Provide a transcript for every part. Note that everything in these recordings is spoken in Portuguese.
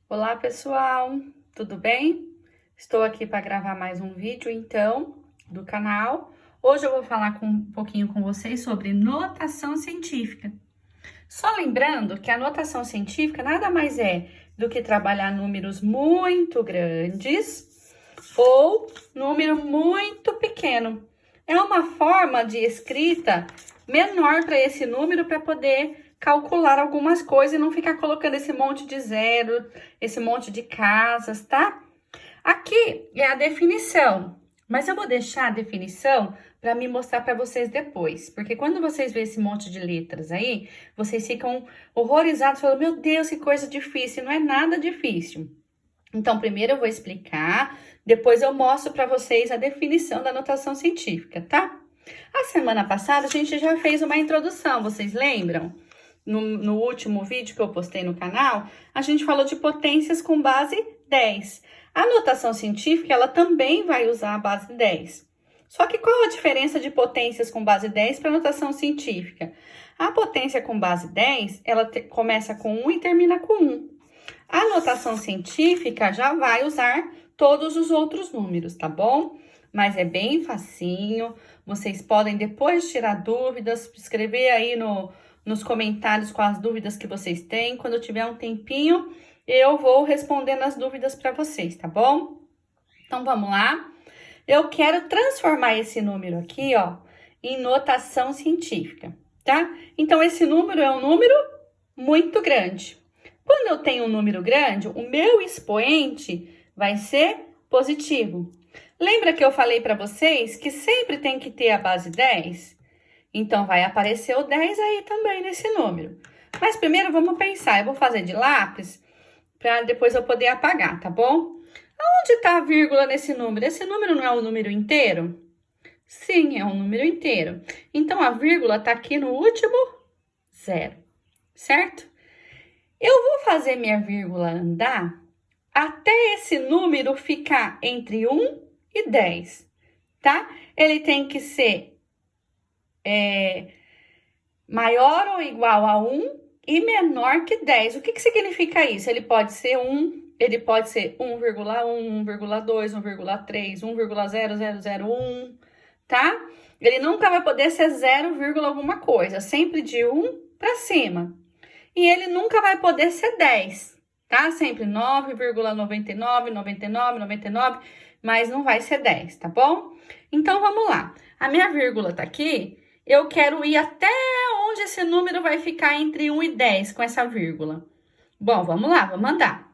Olá, pessoal, tudo bem? Estou aqui para gravar mais um vídeo, então, do canal. Hoje eu vou falar um pouquinho com vocês sobre notação científica. Só lembrando que a notação científica nada mais é do que trabalhar números muito grandes ou número muito pequeno. É uma forma de escrita menor para esse número para poder calcular algumas coisas e não ficar colocando esse monte de zero, esse monte de casas, tá? Aqui é a definição, mas eu vou deixar a definição para me mostrar para vocês depois, porque quando vocês verem esse monte de letras aí, vocês ficam horrorizados, falando, meu Deus, que coisa difícil, não é nada difícil. Então, primeiro eu vou explicar, depois eu mostro para vocês a definição da notação científica, tá? A semana passada a gente já fez uma introdução, vocês lembram? No último vídeo que eu postei no canal, a gente falou de potências com base 10. A notação científica, ela também vai usar a base 10. Só que qual a diferença de potências com base 10 para notação científica? A potência com base 10, ela começa com 1 e termina com 1. A notação científica já vai usar todos os outros números, tá bom? Mas é bem facinho, vocês podem depois tirar dúvidas, escrever aí nos comentários com as dúvidas que vocês têm. Quando eu tiver um tempinho, eu vou respondendo as dúvidas para vocês, tá bom? Então, vamos lá. Eu quero transformar esse número aqui, ó, em notação científica, tá? Então, esse número é um número muito grande. Quando eu tenho um número grande, o meu expoente vai ser positivo. Lembra que eu falei para vocês que sempre tem que ter a base 10? Então, vai aparecer o 10 aí também nesse número. Mas primeiro vamos pensar, eu vou fazer de lápis para depois eu poder apagar, tá bom? Aonde está a vírgula nesse número? Esse número não é um número inteiro? Sim, é um número inteiro. Então, a vírgula está aqui no último zero, certo? Eu vou fazer minha vírgula andar até esse número ficar entre 1 e 10, tá? Ele tem que ser maior ou igual a 1 e menor que 10. O que significa isso? Ele pode ser 1, ele pode ser 1,1, 1,2, 1,3, 1,0001, tá? Ele nunca vai poder ser 0, alguma coisa, sempre de 1 para cima. E ele nunca vai poder ser 10, tá? Sempre 9,99, 99, 99, mas não vai ser 10, tá bom? Então, vamos lá. A minha vírgula tá aqui, eu quero ir até onde esse número vai ficar entre 1 e 10 com essa vírgula. Bom, vamos lá, vamos andar.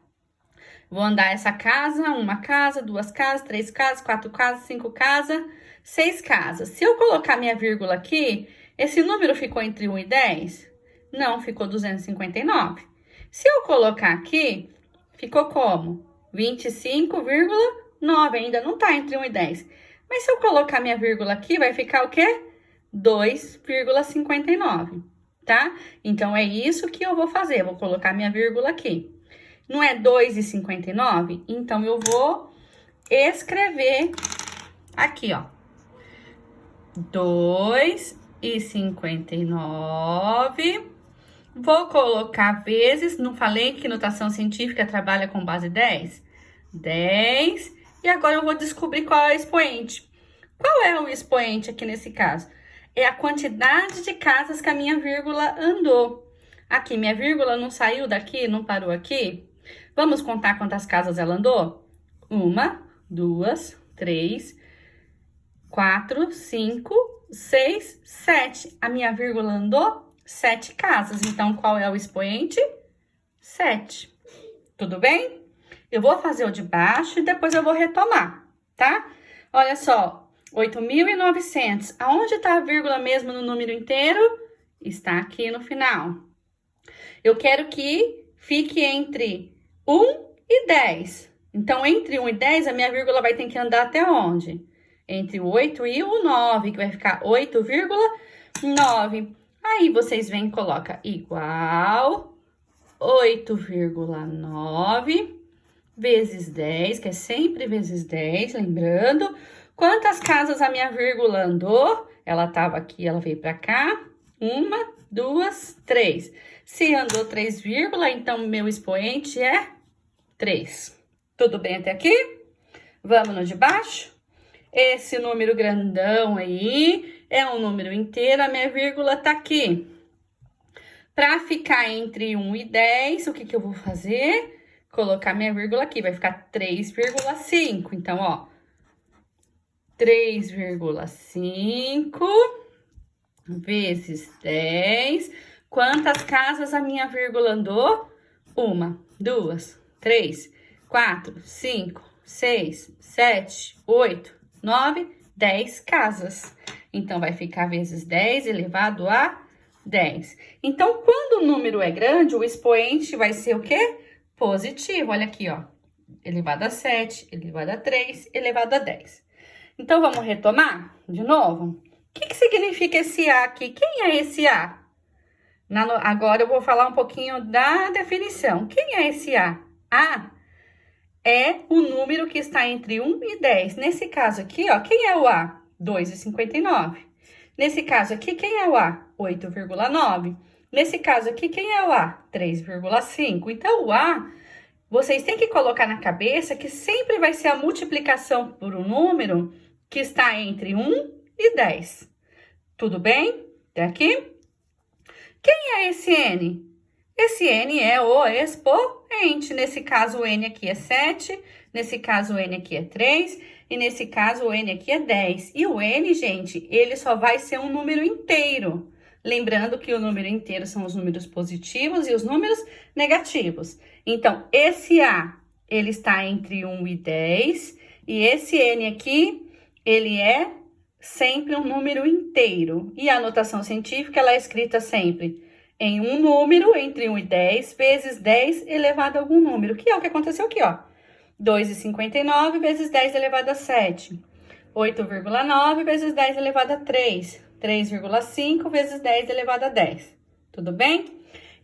Vou andar essa casa, uma casa, duas casas, três casas, quatro casas, cinco casas, seis casas. Se eu colocar minha vírgula aqui, esse número ficou entre 1 e 10? Não, ficou 259. Se eu colocar aqui, ficou como? 25,9, ainda não tá entre 1 e 10. Mas se eu colocar minha vírgula aqui, vai ficar o quê? 2,59, tá? Então, é isso que eu vou fazer, eu vou colocar minha vírgula aqui. Não é 2,59? Então, eu vou escrever aqui, ó. 2,59. Vou colocar vezes, não falei que notação científica trabalha com base 10? 10. E agora eu vou descobrir qual é o expoente. Qual é o expoente aqui nesse caso? É a quantidade de casas que a minha vírgula andou. Aqui, minha vírgula não saiu daqui, não parou aqui? Vamos contar quantas casas ela andou? 1, 2, 3, 4, 5, 6, 7. A minha vírgula andou 7 casas. Então, qual é o expoente? 7. Tudo bem? Eu vou fazer o de baixo e depois eu vou retomar, tá? Olha só. 8.900. Aonde está a vírgula mesmo no número inteiro? Está aqui no final. Eu quero que fique entre 1 e 10. Então, entre 1 e 10, a minha vírgula vai ter que andar até onde? Entre o 8 e o 9, que vai ficar 8,9. Aí, vocês vêm e colocam igual 8,9 vezes 10, que é sempre vezes 10, lembrando. Quantas casas a minha vírgula andou? Ela estava aqui, ela veio para cá. 1, 2, 3. Se andou 3 vírgula, então meu expoente é 3. Tudo bem até aqui? Vamos no de baixo? Esse número grandão aí é um número inteiro, a minha vírgula tá aqui. Para ficar entre 1 e 10, o que que eu vou fazer? Colocar minha vírgula aqui, vai ficar 3,5. Então, ó, 3,5 vezes 10. Quantas casas a minha vírgula andou? 1, 2, 3, 4, 5, 6, 7, 8, 9, 10 casas. Então, vai ficar vezes 10 elevado a 10. Então, quando o número é grande, o expoente vai ser o quê? Positivo. Olha aqui, ó. Elevado a 7, elevado a 3, elevado a 10. Então, vamos retomar de novo? O que significa esse A aqui? Quem é esse A? Agora eu vou falar um pouquinho da definição. Quem é esse A? A é o número que está entre 1 e 10. Nesse caso aqui, ó, quem é o A? 2,59. Nesse caso aqui, quem é o A? 8,9. Nesse caso aqui, quem é o A? 3,5. Então, o A, vocês têm que colocar na cabeça que sempre vai ser a multiplicação por um número que está entre 1 e 10. Tudo bem? Até aqui? Quem é esse N? Esse N é o expoente. Nesse caso, o N aqui é 7. Nesse caso, o N aqui é 3. E nesse caso, o N aqui é 10. E o N, gente, ele só vai ser um número inteiro. Lembrando que o número inteiro são os números positivos e os números negativos. Então, esse A, ele está entre 1 e 10. E esse N aqui, ele é sempre um número inteiro. E a notação científica, ela é escrita sempre em um número entre 1 e 10 vezes 10 elevado a algum número, que é o que aconteceu aqui, ó. 2,59 vezes 10 elevado a 7. 8,9 vezes 10 elevado a 3. 3,5 vezes 10 elevado a 10. Tudo bem?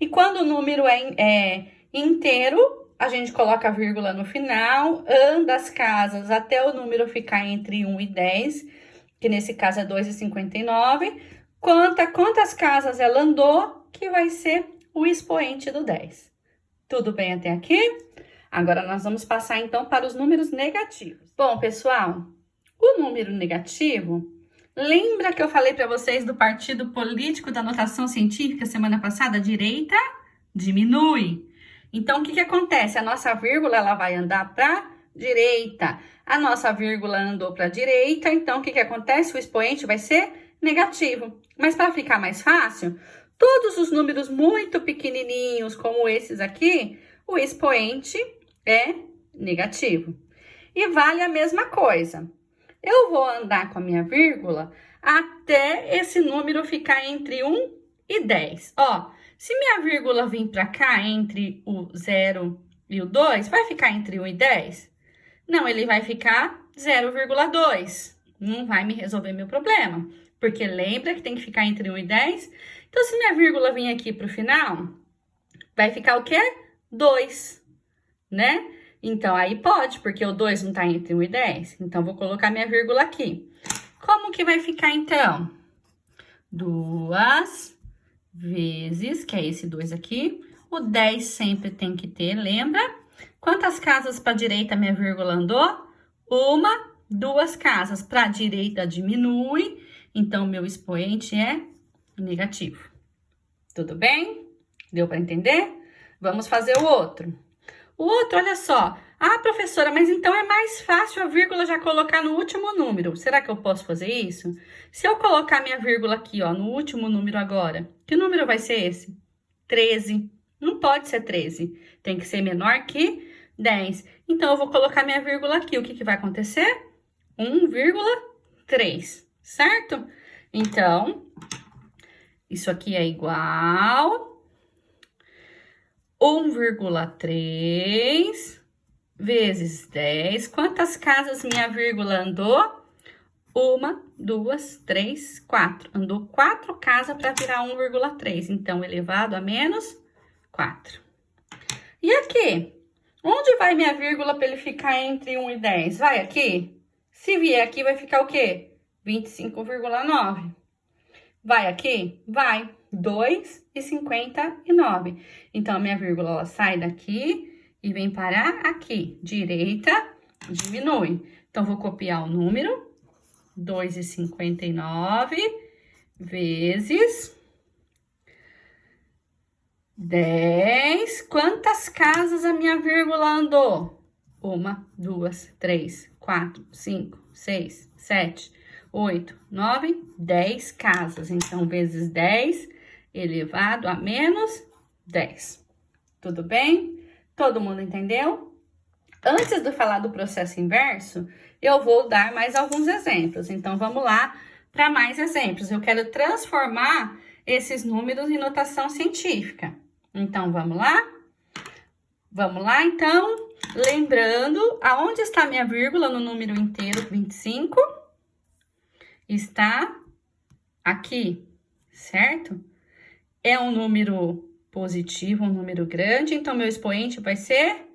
E quando o número é inteiro, a gente coloca a vírgula no final, anda as casas até o número ficar entre 1 e 10, que nesse caso é 2,59. Quantas casas ela andou, que vai ser o expoente do 10. Tudo bem até aqui? Agora, nós vamos passar, então, para os números negativos. Bom, pessoal, o número negativo, lembra que eu falei para vocês do partido político da notação científica semana passada? Direita diminui. Então, o que acontece? A nossa vírgula, ela vai andar para direita. A nossa vírgula andou para direita, então, o que acontece? O expoente vai ser negativo. Mas, para ficar mais fácil, todos os números muito pequenininhos, como esses aqui, o expoente é negativo. E vale a mesma coisa. Eu vou andar com a minha vírgula até esse número ficar entre 1 e 10. Ó, se minha vírgula vir para cá entre o 0 e o 2, vai ficar entre 1 e 10? Não, ele vai ficar 0,2. Não vai me resolver meu problema. Porque lembra que tem que ficar entre 1 e 10? Então, se minha vírgula vir aqui para o final, vai ficar o quê? 2, né? Então, aí pode, porque o 2 não está entre 1 e 10. Então, vou colocar minha vírgula aqui. Como que vai ficar, então? 2 vezes, que é esse 2 aqui. O 10 sempre tem que ter, lembra? Quantas casas para a direita minha vírgula andou? 1, 2 casas. Para a direita diminui, então, meu expoente é negativo. Tudo bem? Deu para entender? Vamos fazer o outro. O outro, olha só. Ah, professora, mas então é mais fácil a vírgula já colocar no último número. Será que eu posso fazer isso? Se eu colocar minha vírgula aqui, ó, no último número agora, que número vai ser esse? 13. Não pode ser 13. Tem que ser menor que 10. Então, eu vou colocar minha vírgula aqui. O que que vai acontecer? 1,3, certo? Então, isso aqui é igual 1,3 vezes 10. Quantas casas minha vírgula andou? 1, 2, 3, 4. Andou 4 casas para virar 1,3. Então, elevado a menos 4. E aqui? Onde vai minha vírgula para ele ficar entre 1 e 10? Vai aqui? Se vier aqui, vai ficar o quê? 25,9. Vai aqui? Vai. 2,59. Então, a minha vírgula, ela sai daqui e vem parar aqui. Direita, diminui. Então, vou copiar o número, 2,59 vezes 10. Quantas casas a minha vírgula andou? 1, 2, 3, 4, 5, 6, 7, 8, 9, 10 casas. Então, vezes 10 elevado a menos 10. Tudo bem? Todo mundo entendeu? Antes de falar do processo inverso, eu vou dar mais alguns exemplos. Então, vamos lá para mais exemplos. Eu quero transformar esses números em notação científica. Então, vamos lá? Vamos lá, então. Lembrando, aonde está a minha vírgula no número inteiro 25? Está aqui, certo? É um número positivo, um número grande, então meu expoente vai ser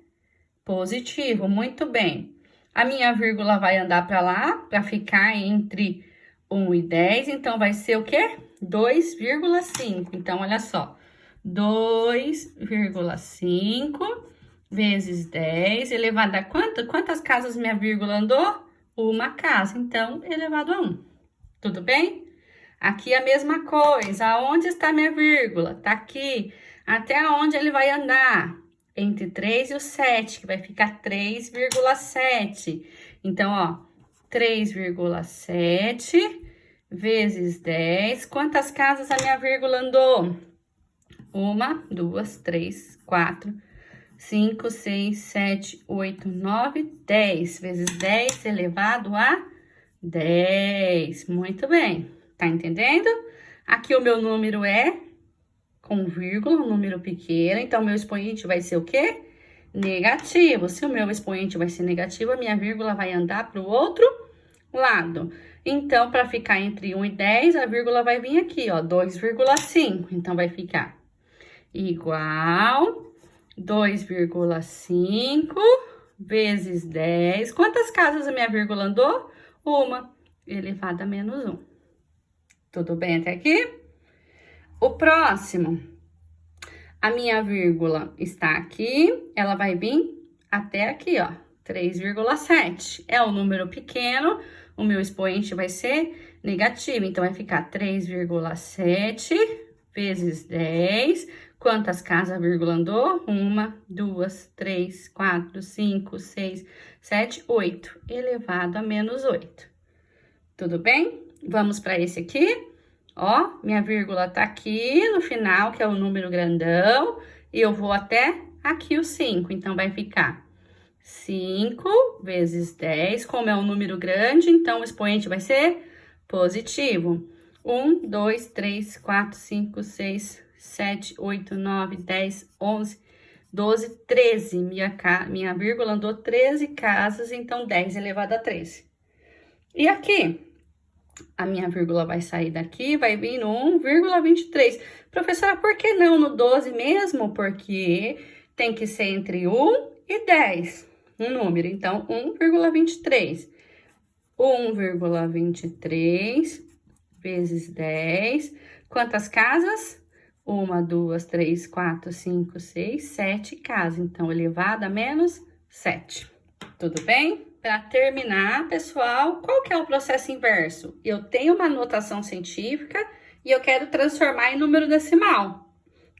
positivo, muito bem. A minha vírgula vai andar para lá, para ficar entre 1 e 10, então vai ser o quê? 2,5. Então, olha só, 2,5 vezes 10 elevado a quanto? Quantas casas minha vírgula andou? Uma casa, então, elevado a 1. Tudo bem? Aqui a mesma coisa. Aonde está minha vírgula? Tá aqui. Até onde ele vai andar? Entre 3 e o 7, que vai ficar 3,7. Então, ó, 3,7 vezes 10. Quantas casas a minha vírgula andou? 1, 2, 3, 4, 5, 6, 7, 8, 9, 10. Vezes 10 elevado a 10. Muito bem. Tá entendendo? Aqui o meu número é com vírgula, um número pequeno. Então, meu expoente vai ser o quê? Negativo. Se o meu expoente vai ser negativo, a minha vírgula vai andar para o outro lado. Então, para ficar entre 1 e 10, a vírgula vai vir aqui, ó, 2,5. Então, vai ficar igual 2,5 vezes 10. Quantas casas a minha vírgula andou? Uma, elevado a menos 1. Tudo bem até aqui? O próximo, a minha vírgula está aqui, ela vai vir até aqui, ó, 3,7. É um número pequeno, o meu expoente vai ser negativo, então vai ficar 3,7 vezes 10. Quantas casas a vírgula andou? 1, 2, 3, 4, 5, 6, 7, 8, elevado a menos 8. Tudo bem? Vamos para esse aqui. Ó, minha vírgula tá aqui no final, que é o número grandão, e eu vou até aqui o 5. Então, vai ficar 5 vezes 10, como é um número grande, então o expoente vai ser positivo. 1, 2, 3, 4, 5, 6, 7, 8, 9, 10, 11, 12, 13. Minha vírgula andou 13 casas, então 10 elevado a 13. E aqui, a minha vírgula vai sair daqui, vai vir no 1,23. Professora, por que não no 12 mesmo? Porque tem que ser entre 1 e 10, um número. Então, 1,23. 1,23 vezes 10. Quantas casas? 1, 2, 3, 4, 5, 6, 7 casas. Então, elevado a menos 7. Tudo bem? Para terminar, pessoal, qual que é o processo inverso? Eu tenho uma notação científica e eu quero transformar em número decimal.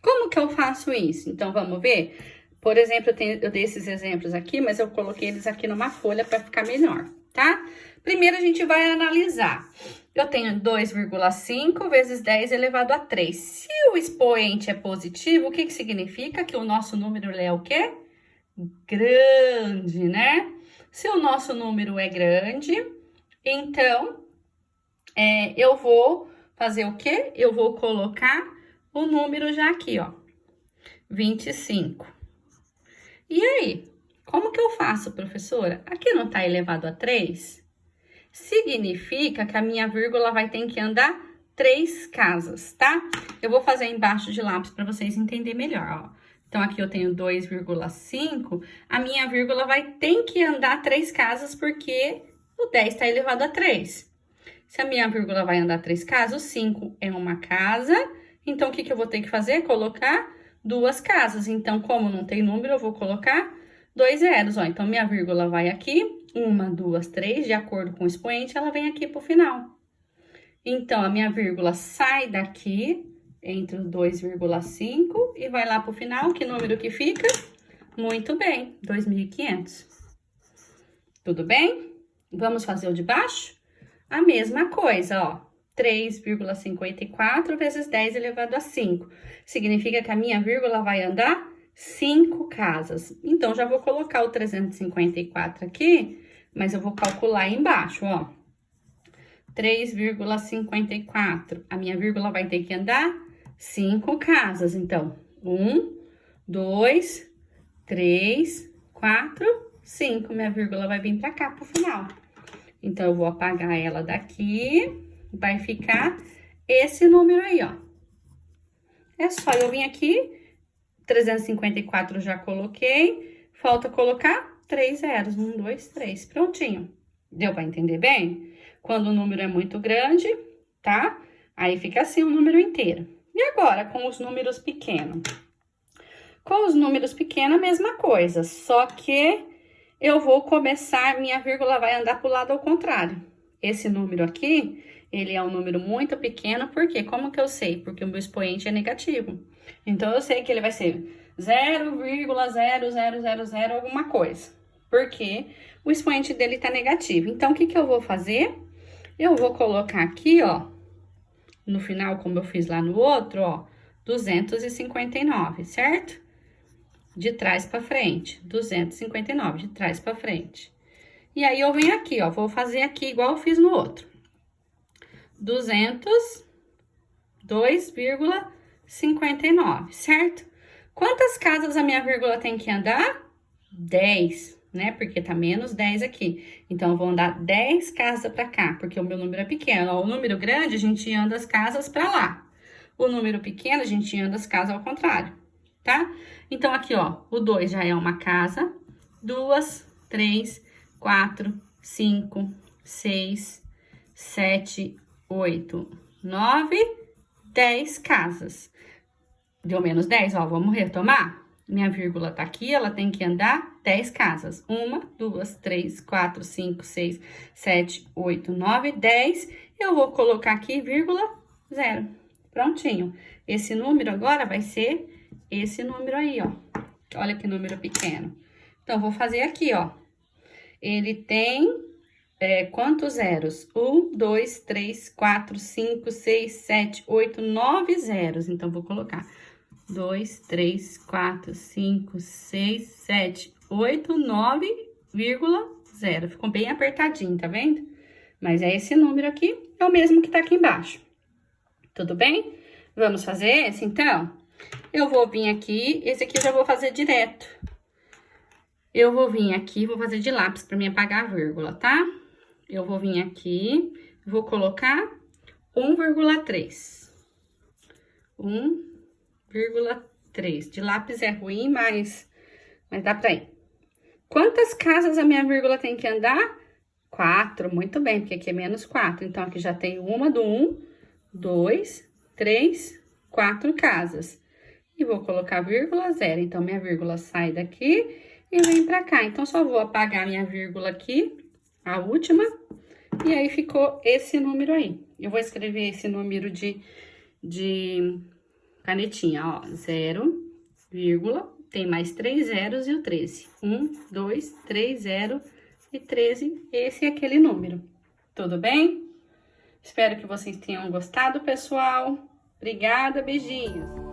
Como que eu faço isso? Então, vamos ver? Por exemplo, eu dei esses exemplos aqui, mas eu coloquei eles aqui numa folha para ficar melhor, tá? Primeiro, a gente vai analisar. Eu tenho 2,5 vezes 10 elevado a 3. Se o expoente é positivo, o que significa? Que o nosso número é o quê? Grande, né? Se o nosso número é grande, então, eu vou fazer o quê? Eu vou colocar o número já aqui, ó, 25. E aí, como que eu faço, professora? Aqui não tá elevado a 3? Significa que a minha vírgula vai ter que andar 3 casas, tá? Eu vou fazer embaixo de lápis para vocês entenderem melhor, ó. Então, aqui eu tenho 2,5, a minha vírgula vai ter que andar 3 casas, porque o 10 está elevado a 3. Se a minha vírgula vai andar 3 casas, o 5 é uma casa, então, o que eu vou ter que fazer? Colocar duas casas. Então, como não tem número, eu vou colocar 2 zeros, ó. Então, minha vírgula vai aqui, 1, 2, 3, de acordo com o expoente, ela vem aqui pro final. Então, a minha vírgula sai daqui, entre o 2,5 e vai lá pro final. Que número que fica? Muito bem, 2.500. Tudo bem? Vamos fazer o de baixo? A mesma coisa, ó. 3,54 vezes 10 elevado a 5. Significa que a minha vírgula vai andar 5 casas. Então, já vou colocar o 354 aqui, mas eu vou calcular aí embaixo, ó. 3,54. A minha vírgula vai ter que andar 5 casas. Então, 1, 2, 3, 4, 5. Minha vírgula vai vir pra cá, pro final. Então, eu vou apagar ela daqui. Vai ficar esse número aí, ó. É só eu vir aqui. 354 já coloquei. Falta colocar 3 zeros. 1, 2, 3. Prontinho. Deu pra entender bem? Quando o número é muito grande, tá? Aí fica assim o número inteiro. E agora, com os números pequenos? Com os números pequenos, a mesma coisa. Só que eu vou começar, minha vírgula vai andar pro lado ao contrário. Esse número aqui, ele é um número muito pequeno, por quê? Como que eu sei? Porque o meu expoente é negativo. Então, eu sei que ele vai ser 0,0000 alguma coisa. Porque o expoente dele tá negativo. Então, o que que eu vou fazer? Eu vou colocar aqui, ó, no final, como eu fiz lá no outro, ó, 259, certo? De trás pra frente, 259, de trás pra frente. E aí, eu venho aqui, ó, vou fazer aqui igual eu fiz no outro. 2,59, certo? Quantas casas a minha vírgula tem que andar? 10, né? Porque tá menos 10 aqui. Então, eu vou andar 10 casas pra cá, porque o meu número é pequeno. Ó, o número grande, a gente anda as casas pra lá. O número pequeno, a gente anda as casas ao contrário, tá? Então, aqui, ó, o 2 já é uma casa. 2, 3, 4, 5, 6, 7, 8, 9, 10 casas. Deu menos 10, ó, vamos retomar? Minha vírgula tá aqui, ela tem que andar 10 casas. 1, 2, 3, 4, 5, 6, 7, 8, 9, 10. Eu vou colocar aqui, vírgula, 0. Prontinho. Esse número agora vai ser esse número aí, ó. Olha que número pequeno. Então, vou fazer aqui, ó. Ele tem quantos zeros? 1, 2, 3, 4, 5, 6, 7, 8, 9 zeros. Então, vou colocar 2, 3, 4, 5, 6, 7, 8, 9,0. Ficou bem apertadinho, tá vendo? Mas é esse número aqui, é o mesmo que tá aqui embaixo. Tudo bem? Vamos fazer esse, então? Eu vou vir aqui, esse aqui eu já vou fazer direto. Eu vou vir aqui, vou fazer de lápis pra me apagar a vírgula, tá? Eu vou vir aqui, vou colocar 1,3. 1,3. De lápis é ruim, mas dá pra ir. Quantas casas a minha vírgula tem que andar? 4, muito bem, porque aqui é menos 4. Então, aqui já tem uma do 1, 2, 3, 4 casas. E vou colocar vírgula 0. Então, minha vírgula sai daqui e vem pra cá. Então, só vou apagar minha vírgula aqui, a última. E aí, ficou esse número aí. Eu vou escrever esse número de canetinha, ó. 0, vírgula, tem mais 3 zeros e o 13. 1, 2, 3, 0 e 13. Esse é aquele número. Tudo bem? Espero que vocês tenham gostado, pessoal. Obrigada, beijinhos.